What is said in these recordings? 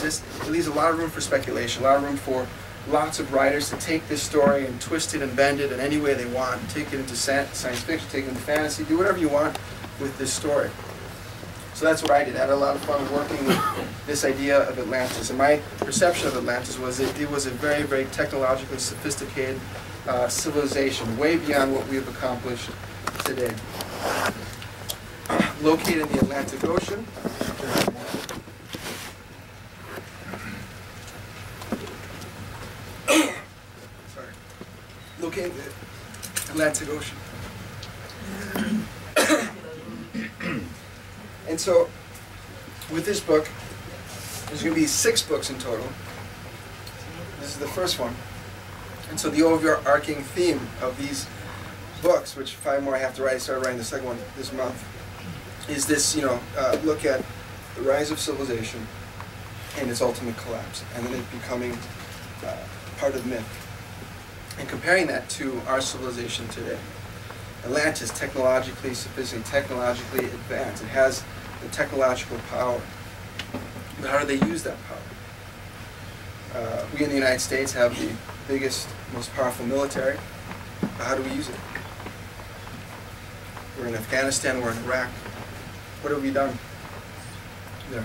Atlantis, it leaves a lot of room for speculation, a lot of room for lots of writers to take this story and twist it and bend it in any way they want, take it into science fiction, take it into fantasy, do whatever you want with this story. So that's what I did. I had a lot of fun working with this idea of Atlantis. And my perception of Atlantis was that it was a very, very technologically sophisticated civilization, way beyond what we have accomplished today. Located in the Atlantic Ocean. Sorry. Located in the Atlantic Ocean. And so, with this book, there's going to be 6 books in total. This is the first one. And so the overarching theme of these books, which 5 more I have to write, I started writing the second one this month, is this, look at the rise of civilization and its ultimate collapse, and then it becoming part of myth. And comparing that to our civilization today. Atlantis, technologically sophisticated, technologically advanced. It has the technological power. But how do they use that power? We in the United States have the biggest, most powerful military. But how do we use it? We're in Afghanistan, we're in Iraq. What have we done there?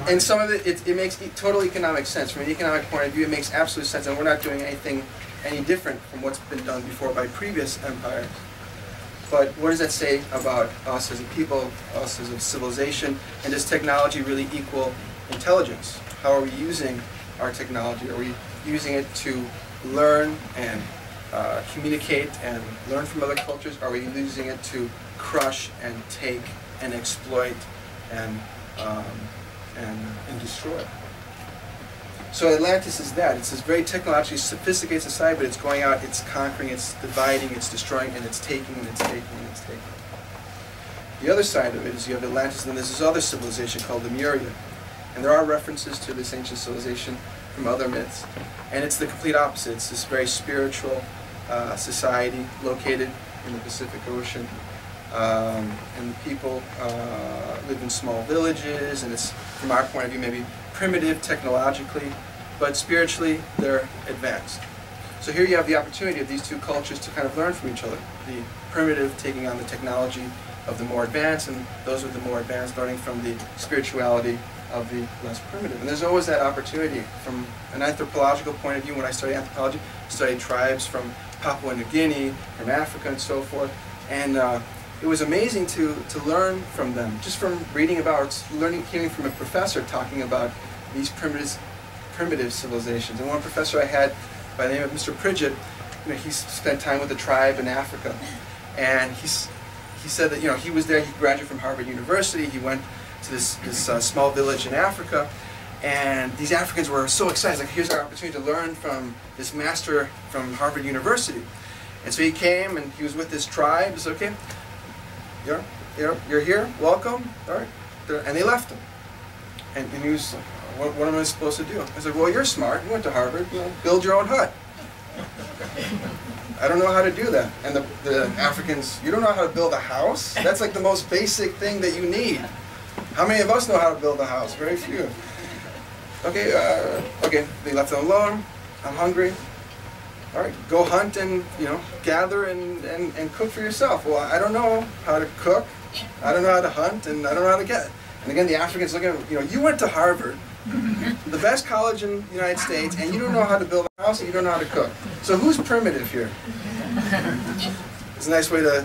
And some of it makes total economic sense. From an economic point of view, it makes absolute sense, and we're not doing anything any different from what's been done before by previous empires. But what does that say about us as a people, us as a civilization, and does technology really equal intelligence? How are we using our technology? Are we using it to learn and communicate and learn from other cultures? Are we using it to crush and take and exploit and destroy? So Atlantis is that. It's this very technologically sophisticated society, but it's going out, it's conquering, it's dividing, it's destroying, and it's taking, and it's taking, and it's taking. The other side of it is you have Atlantis, and then there's this other civilization called Lemuria. And there are references to this ancient civilization from other myths. And it's the complete opposite. It's this very spiritual society located in the Pacific Ocean. And the people live in small villages, and it's, from our point of view, maybe primitive technologically, but spiritually they're advanced. So here you have the opportunity of these two cultures to kind of learn from each other. The primitive taking on the technology of the more advanced, and those with the more advanced learning from the spirituality of the less primitive. And there's always that opportunity. From an anthropological point of view, when I studied anthropology, I studied tribes from Papua New Guinea, from Africa and so forth. And it was amazing to learn from them, just from reading about, hearing from a professor talking about these primitive civilizations. And one professor I had by the name of Mr. Pridgett, he spent time with a tribe in Africa. And he said that he was there, he graduated from Harvard University, he went to this small village in Africa, and these Africans were so excited, like, here's our opportunity to learn from this master from Harvard University. And so he came and he was with this tribe. He said, okay, you're here, welcome, all right. And they left him. And he was like, what am I supposed to do? I said, well, you're smart, you went to Harvard, build your own hut. I don't know how to do that. And the Africans, you don't know how to build a house? That's like the most basic thing that you need. How many of us know how to build a house? Very few. Okay, okay, they left them alone. I'm hungry. All right, go hunt and gather and cook for yourself. Well, I don't know how to cook. I don't know how to hunt, and I don't know how to get. And again, the Africans look at you went to Harvard, the best college in the United States, and you don't know how to build a house, and you don't know how to cook. So who's primitive here? It's a nice way to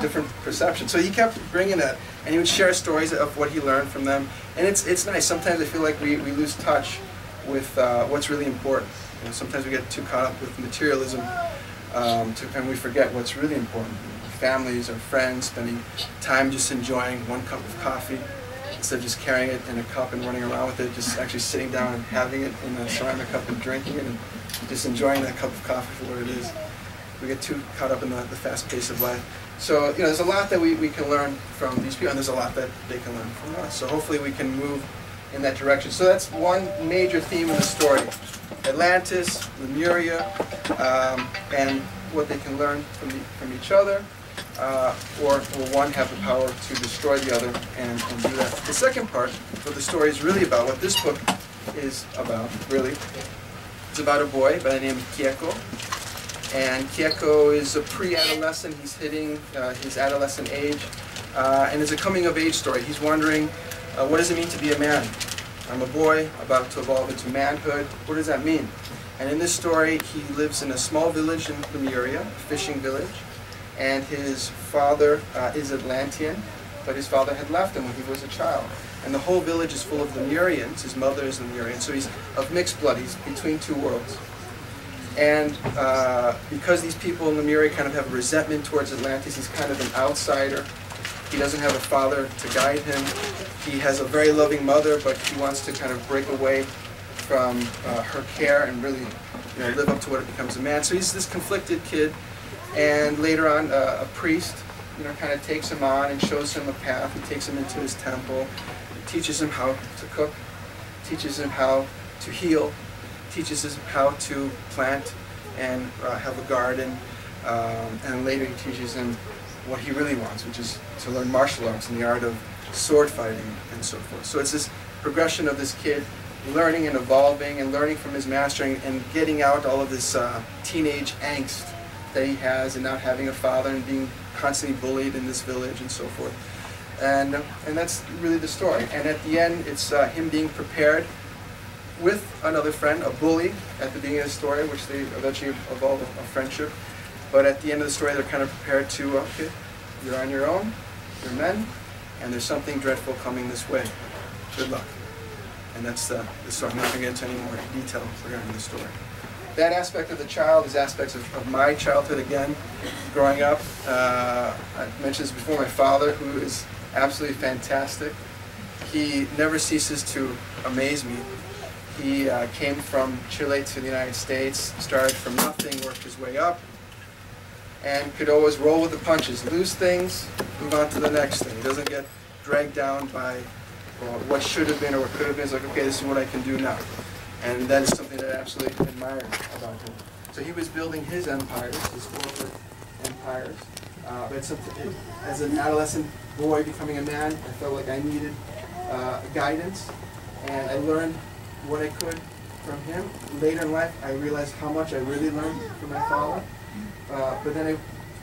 different perception. So he kept bringing that, and he would share stories of what he learned from them. And it's nice. Sometimes I feel like we lose touch with what's really important. Sometimes we get too caught up with materialism, and we forget what's really important. Families or friends, spending time just enjoying one cup of coffee instead of just carrying it in a cup and running around with it, just actually sitting down and having it in a ceramic cup and drinking it and just enjoying that cup of coffee for what it is. We get too caught up in the fast pace of life. So there's a lot that we can learn from these people, and there's a lot that they can learn from us. So hopefully we can move in that direction. So that's one major theme of the story. Atlantis, Lemuria, and what they can learn from each other. or will one have the power to destroy the other and do that? The second part of the story is really about what this book is about, really. It's about a boy by the name of Kieko. And Kieko is a pre-adolescent. He's hitting his adolescent age. And it's a coming-of-age story. He's wondering, what does it mean to be a man? I'm a boy about to evolve into manhood. What does that mean? And in this story, he lives in a small village in Lemuria, a fishing village. And his father is Atlantean, but his father had left him when he was a child. And the whole village is full of Lemurians. His mother is Lemurian, so he's of mixed blood. He's between two worlds. And because these people in Lemuria kind of have a resentment towards Atlantis, he's kind of an outsider. He doesn't have a father to guide him. He has a very loving mother, but he wants to kind of break away from her care and really, live up to what it becomes a man. So he's this conflicted kid. And later on, a priest, kind of takes him on and shows him a path. He takes him into his temple, teaches him how to cook, teaches him how to heal, teaches him how to plant and have a garden. And later he teaches him what he really wants, which is to learn martial arts and the art of sword fighting and so forth. So it's this progression of this kid learning and evolving and learning from his master and getting out all of this teenage angst that he has and not having a father and being constantly bullied in this village and so forth. And that's really the story. And at the end, it's him being prepared with another friend, a bully, at the beginning of the story, which they eventually evolve a friendship. But at the end of the story, they're kind of prepared to, okay, you're on your own, you're men, and there's something dreadful coming this way. Good luck. And that's the story. I'm not going to get into any more detail regarding the story. That aspect of the child is aspects of my childhood again, growing up. I mentioned this before, my father, who is absolutely fantastic. He never ceases to amaze me. He came from Chile to the United States, started from nothing, worked his way up, and could always roll with the punches, lose things, move on to the next thing. He doesn't get dragged down by what should have been or what could have been. It's like, okay, this is what I can do now. And that is something that I absolutely admire about him. So he was building his empires, his corporate empires. But as an adolescent boy becoming a man, I felt like I needed guidance. And I learned what I could from him. Later in life, I realized how much I really learned from my father. But then I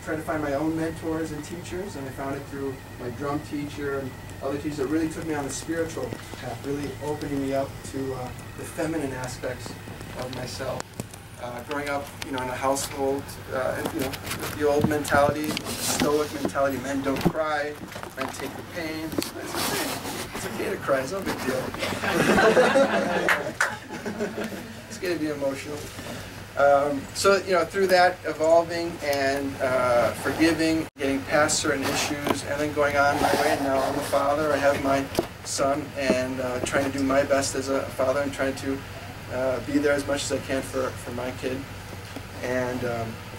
tried to find my own mentors and teachers, and I found it through my drum teacher and other teachers that really took me on the spiritual path, really opening me up to the feminine aspects of myself. Growing up, in a household, with the old mentality, the stoic mentality, men don't cry, men take the pain. It's okay to cry, it's no big deal. It's going to be emotional. So, through that evolving and forgiving, getting past certain issues, and then going on my way, and now I'm a father, I have my son, and trying to do my best as a father and trying to be there as much as I can for my kid, and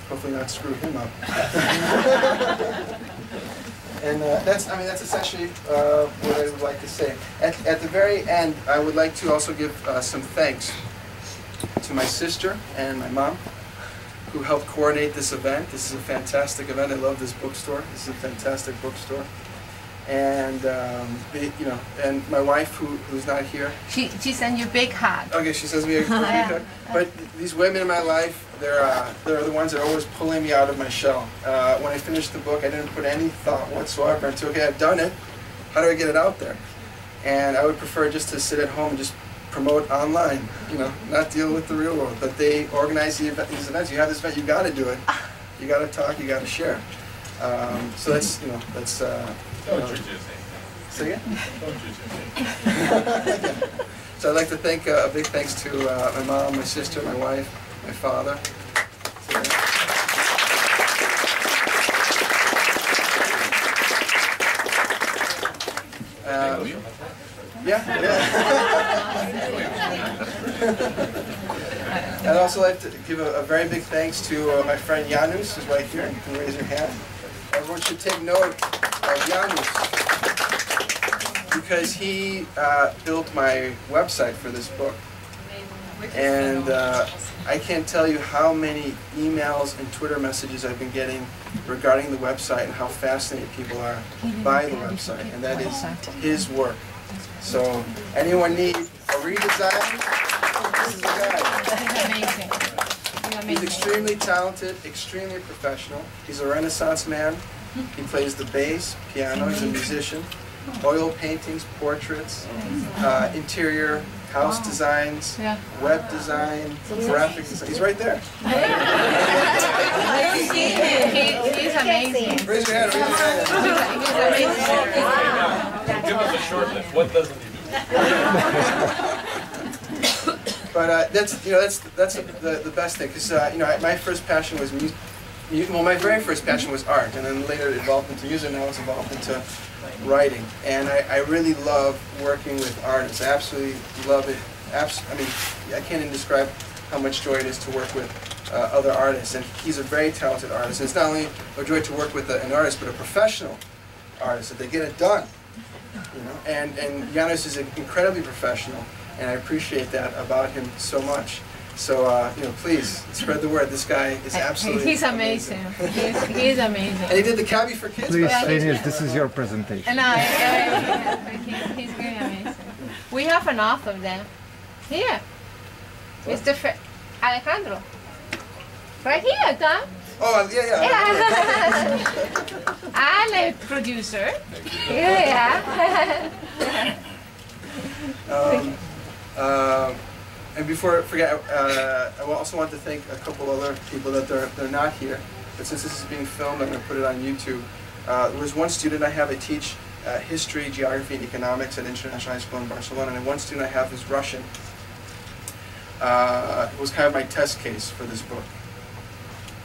hopefully not screw him up. And that's essentially what I would like to say. At the very end, I would like to also give some thanks to my sister and my mom, who helped coordinate this event. This is a fantastic event. I love this bookstore. This is a fantastic bookstore. And and my wife, who's not here. She sent you a big hug. Okay, she sends me a big hug. But these women in my life, they're the ones that are always pulling me out of my shell. When I finished the book, I didn't put any thought whatsoever into, okay, I've done it. How do I get it out there? And I would prefer just to sit at home and just promote online, not deal with the real world. But they organize these events. You have this event, you got to do it. You got to talk. You got to share. So that's Don't judge anything. Say again? Don't judge anything. So I'd like to thank a big thanks to my mom, my sister, my wife, my father. Yeah. I'd also like to give a very big thanks to my friend Janus, who's right here. You can raise your hand. Everyone should take note of Janus, because he built my website for this book. And I can't tell you how many emails and Twitter messages I've been getting regarding the website and how fascinated people are by the website, and that is his work. So, anyone need a redesign? This is the guy. Amazing. He's extremely talented, extremely professional. He's a Renaissance man. He plays the bass, piano, he's a musician. Oil paintings, portraits, interior house designs, web design, graphic design. He's right there. He's amazing. Raise your hand, raise your hand. Give us a short list. What doesn't he do? But that's the best thing, because my first passion was music. Well, my very first passion was art, and then later it evolved into music. Now it's evolved into writing, and I really love working with artists. I absolutely love it. I mean, I can't even describe how much joy it is to work with other artists, and he's a very talented artist. And it's not only a joy to work with an artist, but a professional artist, that they get it done. And Janos is incredibly professional, and I appreciate that about him so much. So, please spread the word. This guy is absolutely He's amazing. He's amazing. And he did the cabbie for kids. Please finish. This is your presentation. No, he's really amazing. We have enough of them. Here. Mr. Alejandro. Right here, Tom. Oh, yeah. I'm a producer. Yeah. And before I forget, I also want to thank a couple other people that they're not here. But since this is being filmed, I'm going to put it on YouTube. There was one student I have. I teach history, geography, and economics at International High School in Barcelona. And one student I have is Russian. It was kind of my test case for this book.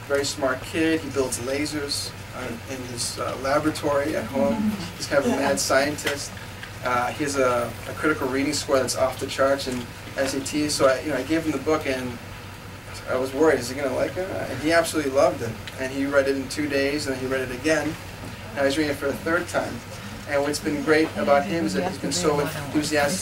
Very smart kid. He builds lasers in his laboratory at home. He's kind of a mad scientist. He has a critical reading score that's off the charts in SAT. So I gave him the book, and I was worried, is he going to like it? And he absolutely loved it. And he read it in 2 days, and then he read it again. And I was reading it for a third time. And what's been great about him is that he's been so enthusiastic.